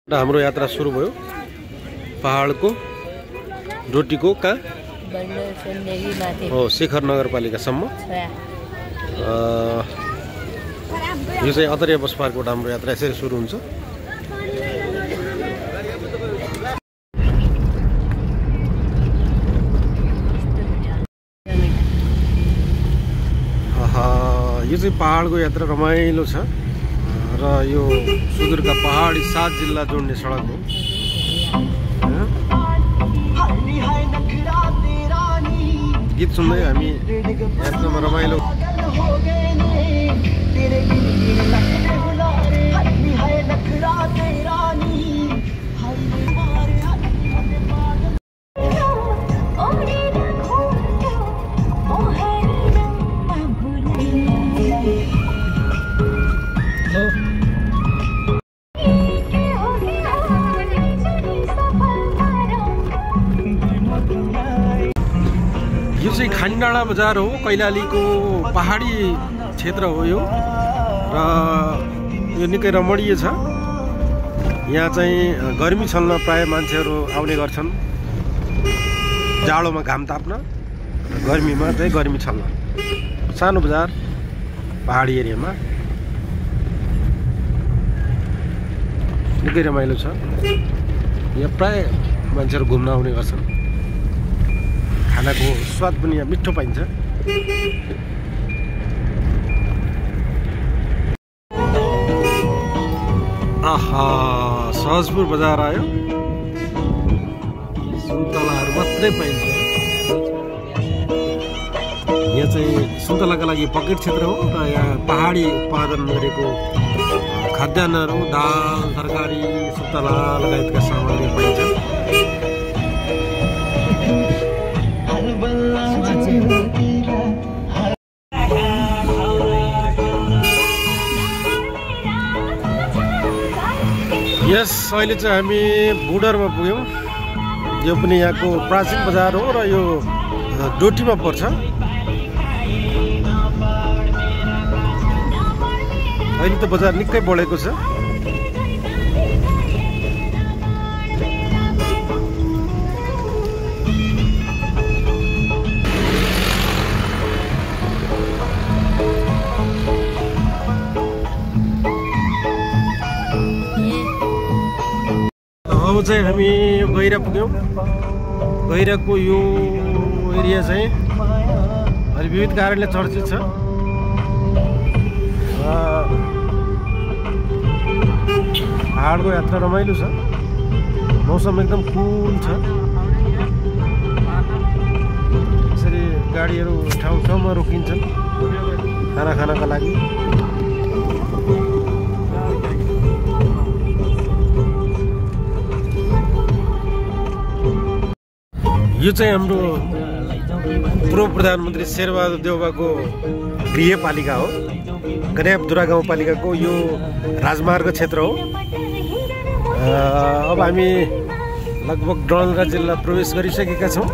हाम्रो यात्रा सुरु भयो पहाडको डोटीको कहाँ हो शिखर नगरपालिकासम्म। यो चाहिँ अतरिया बस पार्कबाट हाम्रो यात्रा यसरी सुरु हुन्छ। यो चाहिँ पहाडको यात्रा रमाइलो छ र यो सुदूरका पहाडी 7 जिल्ला जोड्ने सडक हो। गीत सुन्दै हामी यात्रामा रमाइलो। यो चाहिँ खानीडाँडा बजार हो, कैलालीको पहाडी क्षेत्र हो यो र यो निकै रमणीय छ। यहाँ चाहिँ गर्मी छल्न प्राय मान्छेहरू आउने गर्छन्, जाडोमा घाम ताप्न, गर्मीमा चाहिँ गर्मी छल्न। सानो बजार पहाडी एरियामा निकै रमाइलो छ। यहाँ प्राय मान्छेहरू घुम्न आउने गर्छन्। खानाको स्वाद पनि यहाँ मिठो पाइन्छ। आहा, सहजपुर बजार आयो। सुन्तलाहरू मात्रै पाइन्छ। यहाँ चाहिँ सुन्तलाका लागि पकेट क्षेत्र हो र यहाँ पहाडी उत्पादन गरेको खाद्यान्नहरू, दाल, तरकारी, सुन्तला लगायतका सामग्री पाइन्छन्। यस अहिले चाहिँ हामी बोर्डरमा पुग्यौँ। यो पनि यहाँको प्राचीन बजार हो र यो डोटीमा पर्छ। अहिले त बजार निकै बढेको छ। अब चाहिँ हामी गैरा पुग्यौँ। गैराको यो एरिया चाहिँ अलि विविध कारणले चर्चित छ। पहाडको यात्रा रमाइलो छ। मौसम एकदम कुल छ। यसरी गाडीहरू ठाउँ ठाउँमा रोकिन्छन् खाना खानका लागि। यो चाहिँ हाम्रो पूर्व प्रधानमन्त्री शेरबहादुर देउवाको गृहपालिका हो। गन्यापधुरा गाउँपालिकाको यो राजमार्ग क्षेत्र हो। अब हामी लगभग डडेलधुरा जिल्ला प्रवेश गरिसकेका छौँ।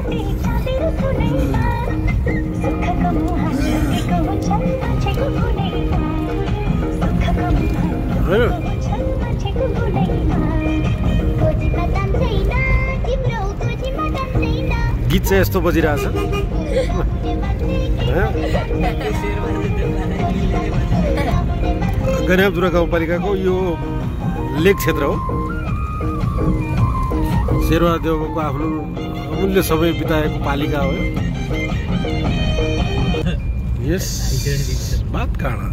गीत चाहिँ यस्तो बजिरहेछ। गन्यापधुरा गाउँपालिकाको यो लेक क्षेत्र हो। शेरबहादुर देउवाको आफ्नो अमूल्य समय बिताएको पालिका हो। यस बात काँडा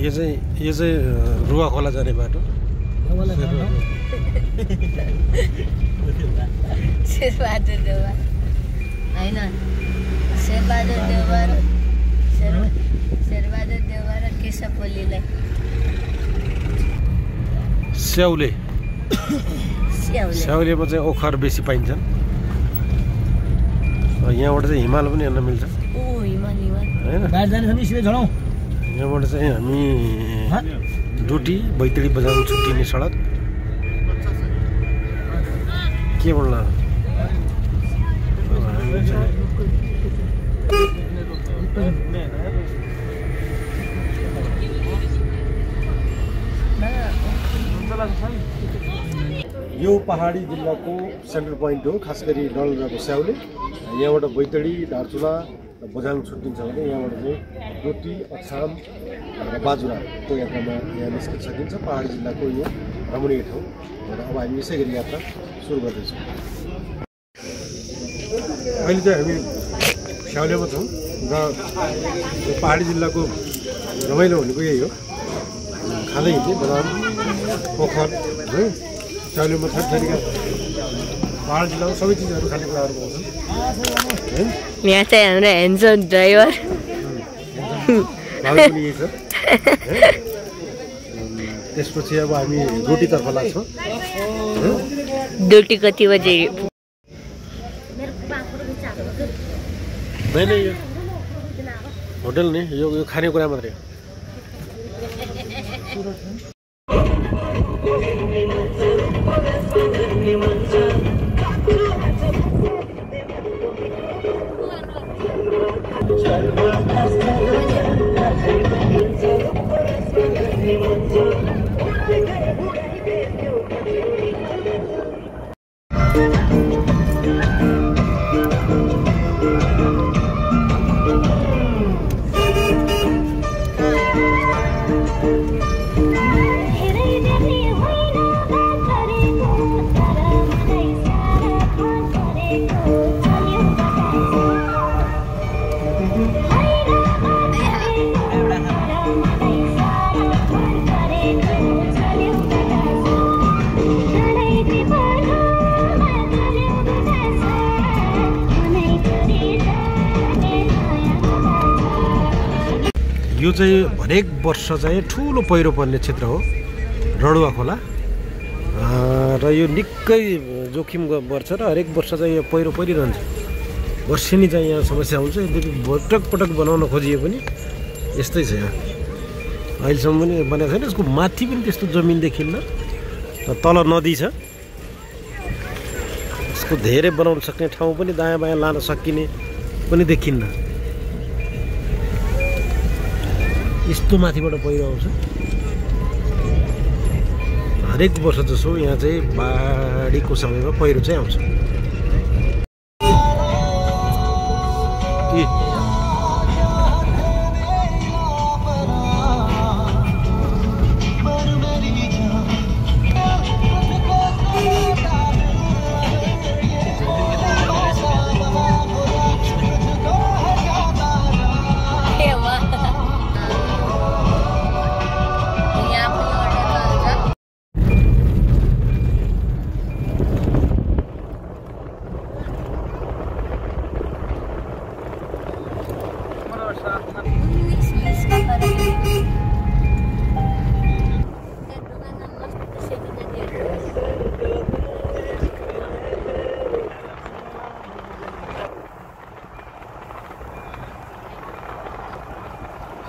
यो चाहिँ रुवा खोला जाने बाटो। शेरबहादुर देउवा हैन, शेरबहादुर देउवा र केशवोलीलाई स्याउलेमा चाहिँ ओखर बेसी पाइन्छन्। यहाँबाट चाहिँ हिमाल पनि हेर्न मिल्छ। ओ हिमाल हैन, बाहिर जाने छ नि सिधै झडौँ। यहाँबाट चाहिँ हामी डुटी बैतडी बजार छुट्टिने सडक के भन्ला यो पहाडी जिल्लाको सेन्टर पोइन्ट हो, खास गरी डलराको स्याउले। यहाँबाट बैतडी दार्चुला बझाङ छुट्टिन्छ भने यहाँबाट चाहिँ डोटी अछाम र बाजुराको यात्रामा यहाँ निस्किन सकिन्छ। पहाडी जिल्लाको यो रमणीय ठाउँ र अब हामी यसै गरी यात्रा सुरु गर्दैछौँ। अहिले चाहिँ हामी स्याउलेमा छौँ र यो पहाडी जिल्लाको रमाइलो भनेको यही हो, खाँदै हिँड्ने बदाम पोखर है। स्याउलेमा थरीका पहाड जिल्लामा सबै चिजहरू खाने कुराहरू पाउँछन् है। यहाँ चाहिँ हाम्रो ह्यान्डसम ड्राइभर पनि यही छ। त्यसपछि अब हामी डोटीतर्फ लाग्छौँ। डोटी कति बजे? नै यो होटल नि, यो खानेकुरा मात्रै हो। यो चाहिँ हरेक वर्ष चाहिँ ठुलो पहिरो पर्ने क्षेत्र हो, रडुवा खोला। र यो निकै जोखिम पर्छ र हरेक वर्ष चाहिँ यो पहिरो परिरहन्छ। वर्षेनी चाहिँ यहाँ समस्या हुन्छ। यद्यपि पटक बनाउन खोजिए पनि यस्तै छ। यहाँ अहिलेसम्म पनि बनाएको छैन। यसको माथि पनि त्यस्तो जमिन देखिन्न र तल नदी छ। यसको धेरै बनाउन सक्ने ठाउँ पनि दायाँ बायाँ लान सकिने पनि देखिन्न। यस्तो माथिबाट पहिरो आउँछ। हरेक वर्ष जसो यहाँ चाहिँ बाढीको समयमा पहिरो चाहिँ आउँछ।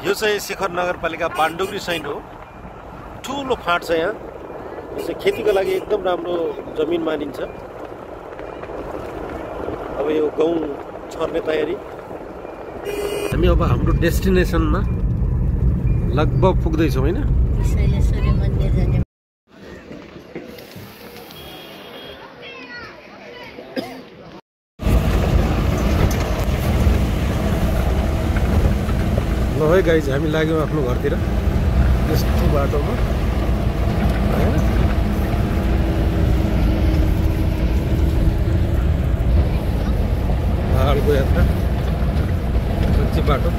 यो चाहिँ शिखर नगरपालिका पाण्डुग्री सैन हो। ठुलो फाँट छ यहाँ। यसले खेतीको लागि एकदम राम्रो जमिन मानिन्छ। अब यो गहुँ छर्ने तयारी। हामी अब हाम्रो डेस्टिनेसनमा लगभग पुग्दैछौँ होइन। शैलेश्वरी मन्दिर जाने ल है गाइज, हामी लाग्यौँ आफ्नो घरतिर यस्तो बाटोमा। पहाडको यात्रा, कच्ची बाटो।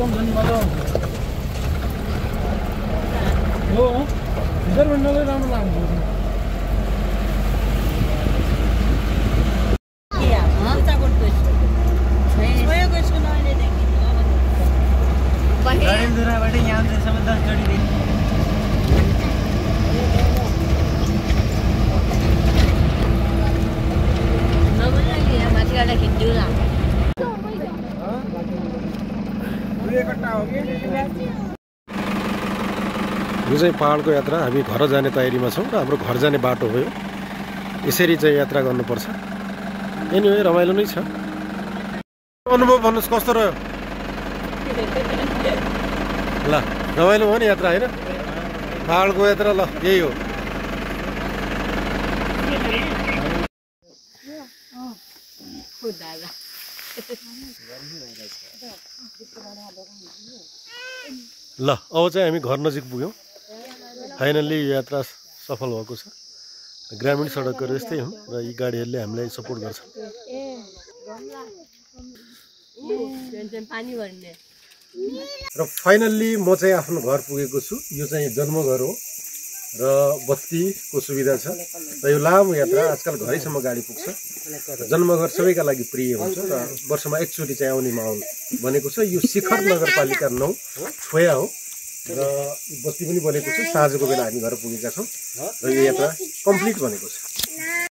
एकदम झन् मजा आउँछ हो भित्र भन्नलाई राम्रो लाग्छ डडेलधुराबाट यहाँसम्म 10 जोडी दिन्छ यो चाहिँ पहाडको यात्रा हामी घर जाने तयारीमा छौँ र हाम्रो घर जाने बाटो हो यो यसरी चाहिँ यात्रा गर्नुपर्छ एनिवे रमाइलो नै छ अनुभव भन्नुहोस् कस्तो रह्यो ल रमाइलो हो नि यात्रा होइन पहाडको यात्रा ल यही हो ल अब चाहिँ हामी घर नजिक पुग्यौँ फाइनल्ली यात्रा सफल भएको छ ग्रामीण सडकहरू यस्तै हुन् र यी गाडीहरूले हामीलाई सपोर्ट गर्छ र फाइनल्ली म चाहिँ आफ्नो घर पुगेको छु यो चाहिँ जन्मघर हो र बत्तीको सुविधा छ र यो लामो यात्रा आजकल घरैसम्म गाडी पुग्छ जन्मघर सबैका लागि प्रिय हुन्छ र वर्षमा एकचोटि चाहिँ आउने माहौल बनेको छ यो शिखर नगरपालिका 9 ठोया हो र बत्ती पनि बनेको छ साँझको बेला हामी घर पुगेका छौँ र यो यात्रा कम्प्लिट बनेको छ